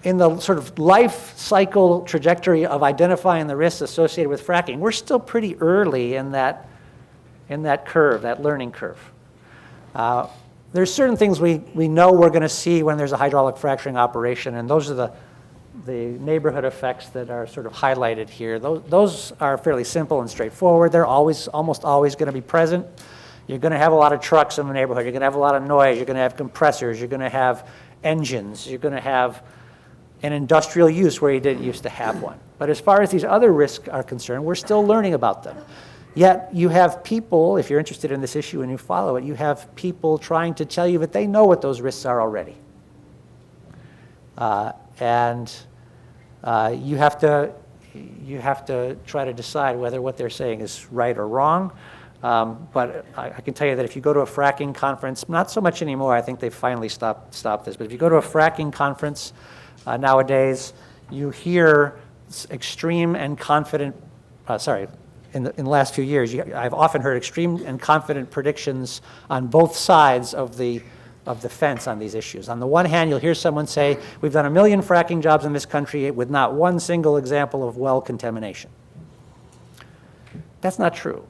in the sort of life cycle trajectory of identifying the risks associated with fracking, we're still pretty early in that curve, that learning curve. There's certain things we know we're going to see when there's a hydraulic fracturing operation, and those are the neighborhood effects that are sort of highlighted here. Those are fairly simple and straightforward. They're almost always going to be present. You're going to have a lot of trucks in the neighborhood. You're going to have a lot of noise. You're going to have compressors. You're going to have engines. You're going to have an industrial use where you didn't used to have one. But as far as these other risks are concerned, we're still learning about them. Yet you have people, if you're interested in this issue and you follow it, you have people trying to tell you that they know what those risks are already. You have to try to decide whether what they're saying is right or wrong. But I can tell you that if you go to a fracking conference, not so much anymore, I think they've finally stopped this, but if you go to a fracking conference nowadays, you hear extreme and confident, in the last few years, I've often heard extreme and confident predictions on both sides of the fence on these issues. On the one hand, you'll hear someone say, we've done 1 million fracking jobs in this country with not one single example of well contamination. That's not true.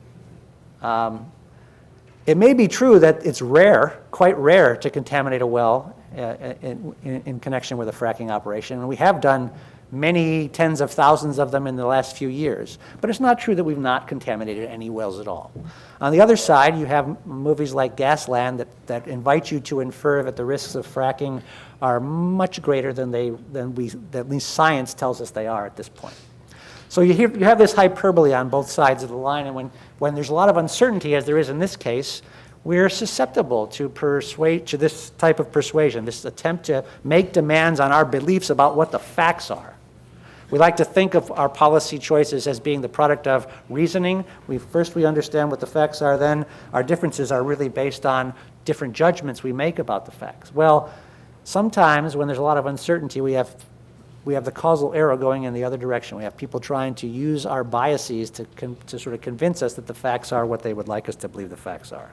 It may be true that it's rare, quite rare, to contaminate a well in connection with a fracking operation, and we have done many tens of thousands of them in the last few years. But it's not true that we've not contaminated any wells at all. On the other side, you have movies like Gasland that invite you to infer that the risks of fracking are much greater than at least science tells us they are at this point. So you have this hyperbole on both sides of the line, and when there's a lot of uncertainty, as there is in this case, we're susceptible to this type of persuasion, this attempt to make demands on our beliefs about what the facts are. We like to think of our policy choices as being the product of reasoning. First we understand what the facts are, then our differences are really based on different judgments we make about the facts. Well, sometimes when there's a lot of uncertainty, we have the causal arrow going in the other direction. We have people trying to use our biases to sort of convince us that the facts are what they would like us to believe the facts are.